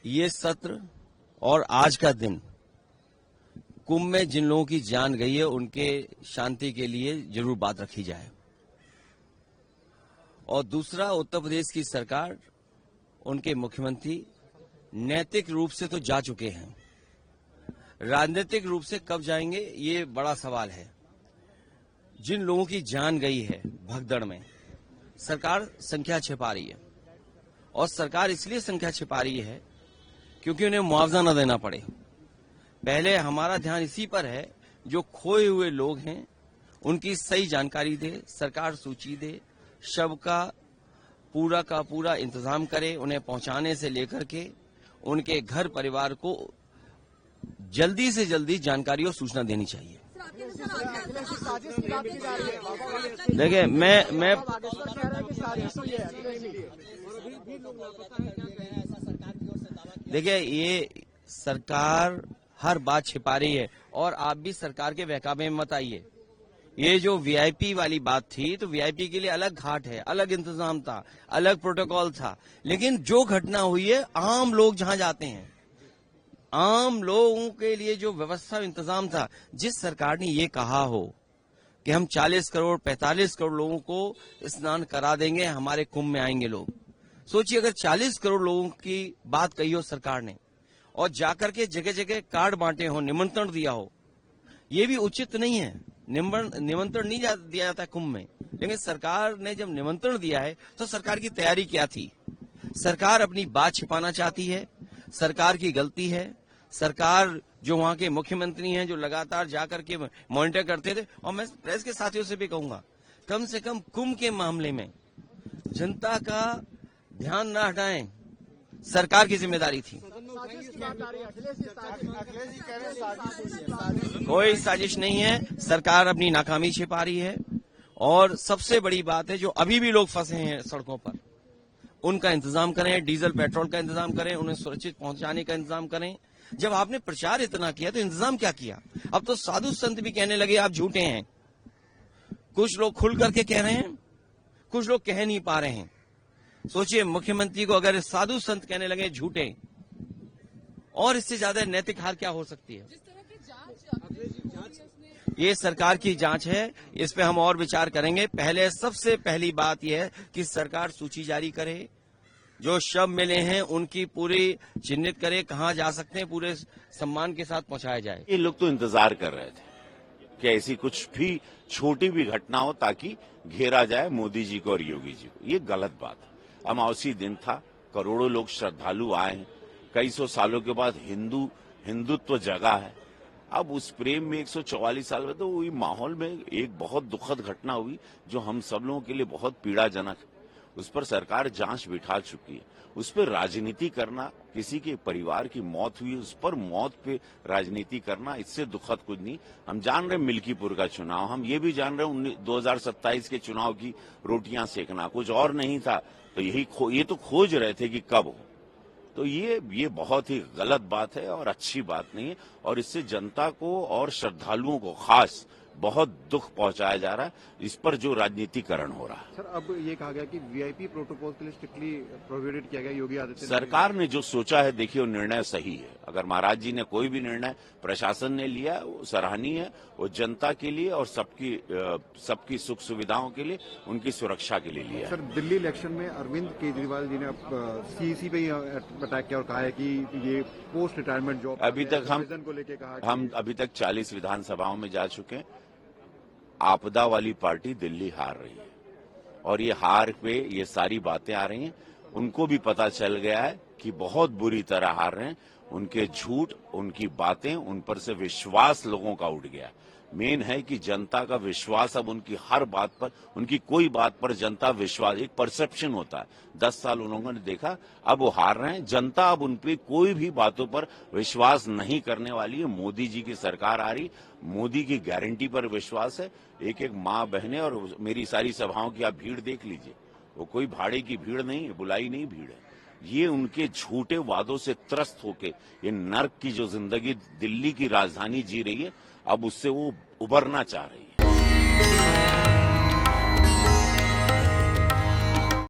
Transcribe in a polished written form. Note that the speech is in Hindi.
ये सत्र और आज का दिन कुंभ में जिन लोगों की जान गई है उनके शांति के लिए जरूर बात रखी जाए। और दूसरा, उत्तर प्रदेश की सरकार, उनके मुख्यमंत्री नैतिक रूप से तो जा चुके हैं, राजनीतिक रूप से कब जाएंगे ये बड़ा सवाल है। जिन लोगों की जान गई है भगदड़ में, सरकार संख्या छिपा रही है और सरकार इसलिए संख्या छिपा रही है क्योंकि उन्हें मुआवजा न देना पड़े। पहले हमारा ध्यान इसी पर है, जो खोए हुए लोग हैं उनकी सही जानकारी दे, सरकार सूची दे, शव का पूरा इंतजाम करे, उन्हें पहुंचाने से लेकर के उनके घर परिवार को जल्दी से जल्दी जानकारी और सूचना देनी चाहिए। देखिए, मैं देखिए, ये सरकार हर बात छिपा रही है और आप भी सरकार के बहकावे में मत आइए। ये जो वीआईपी वाली बात थी, तो वीआईपी के लिए अलग घाट है, अलग इंतजाम था, अलग प्रोटोकॉल था, लेकिन जो घटना हुई है, आम लोग जहां जाते हैं, आम लोगों के लिए जो व्यवस्था इंतजाम था, जिस सरकार ने ये कहा हो कि हम 40 करोड़ 45 करोड़ लोगों को स्नान करा देंगे, हमारे कुंभ में आएंगे लोग। सोचिए, अगर 40 करोड़ लोगों की बात कही हो सरकार ने और जाकर के जगह जगह कार्ड बांटे हो, निमंत्रण दिया हो, ये भी उचित नहीं है। निमंत्रण नहीं दिया जाता कुंभ में, लेकिन सरकार ने जब निमंत्रण दिया है तो सरकार की तैयारी क्या थी? सरकार अपनी बात छिपाना चाहती है, सरकार की गलती है। सरकार जो वहां के मुख्यमंत्री हैं, जो लगातार जाकर के मॉनिटर करते थे, और मैं प्रेस के साथियों से भी कहूंगा, कम से कम कुंभ के मामले में जनता का ध्यान न हटाएं, सरकार की जिम्मेदारी थी। कोई साजिश नहीं है, सरकार अपनी नाकामी छिपा रही है। और सबसे बड़ी बात है, जो अभी भी लोग फंसे हैं सड़कों पर, उनका इंतजाम करें, डीजल पेट्रोल का इंतजाम करें, उन्हें सुरक्षित पहुंचाने का इंतजाम करें। जब आपने प्रचार इतना किया तो इंतजाम क्या किया? अब तो साधु संत भी कहने लगे आप झूठे हैं। कुछ लोग खुल करके कह रहे हैं, कुछ लोग कह नहीं पा रहे हैं। सोचिए, मुख्यमंत्री को अगर साधु संत कहने लगे झूठे, और इससे ज्यादा नैतिक हार क्या हो सकती है? ये सरकार की जांच है, इस पे हम और विचार करेंगे। पहले सबसे पहली बात यह है कि सरकार सूची जारी करे, जो शव मिले हैं उनकी पूरी चिन्हित करे, कहां जा सकते हैं, पूरे सम्मान के साथ पहुंचाया जाए। ये लोग तो इंतजार कर रहे थे कि ऐसी कुछ भी छोटी भी घटना हो ताकि घेरा जाए मोदी जी को और योगी जी को। ये गलत बात है। अमावसी दिन था, करोड़ों लोग श्रद्धालु आए हैं, कई सौ सालों के बाद हिंदुत्व जगा है। अब उस प्रेम में 144 साल में तो वही माहौल में एक बहुत दुखद घटना हुई जो हम सब लोगों के लिए बहुत पीड़ाजनक है। उस पर सरकार जांच बिठा चुकी है। उस पर राजनीति करना, किसी के परिवार की मौत हुई उस पर मौत पे राजनीति करना, इससे दुखद कुछ नहीं। हम जान रहे मिल्कीपुर का चुनाव, हम ये भी जान रहे 2027 के चुनाव की रोटियां सेकना, कुछ और नहीं था। तो ये तो खोज रहे थे कि कब हो। तो ये बहुत ही गलत बात है और अच्छी बात नहीं है, और इससे जनता को और श्रद्धालुओं को खास बहुत दुख पहुंचाया जा रहा है। इस पर जो राजनीतिकरण हो रहा है। सर, अब ये कहा गया कि वीआईपी प्रोटोकॉल के लिए स्ट्रिक्टली प्रोहिबिटेड किया गया योगी आदित्यनाथ। सरकार ने जो सोचा है, देखिए, वो निर्णय सही है। अगर महाराज जी ने कोई भी निर्णय प्रशासन ने लिया, वो सराहनीय है। वो जनता के लिए और सबकी सुख सुविधाओं के लिए, उनकी सुरक्षा के लिए लिया। सर, दिल्ली इलेक्शन में अरविंद केजरीवाल जी ने सीईसी पे अटैक किया और कहा है कि ये पोस्ट रिटायरमेंट जॉब अभी तक हम अभी तक 40 विधानसभाओं में जा चुके हैं। आपदा वाली पार्टी दिल्ली हार रही है, और ये हार पे ये सारी बातें आ रही हैं। उनको भी पता चल गया है कि बहुत बुरी तरह हार रहे हैं। उनके झूठ, उनकी बातें, उन पर से विश्वास लोगों का उठ गया। मेन है कि जनता का विश्वास अब उनकी हर बात पर, उनकी कोई बात पर जनता विश्वास, एक परसेप्शन होता है। 10 साल उन लोगों ने देखा, अब वो हार रहे हैं। जनता अब उन पे कोई भी बातों पर विश्वास नहीं करने वाली है। मोदी जी की सरकार आ रही, मोदी की गारंटी पर विश्वास है। एक एक माँ बहनें, और मेरी सारी सभाओं की आप भीड़ देख लीजिए, वो कोई भाड़े की भीड़ नहीं है, बुलाई नहीं भीड़ है। ये उनके झूठे वादों से त्रस्त होके ये नर्क की जो जिंदगी दिल्ली की राजधानी जी रही है, अब उससे वो उबरना चाह रही है।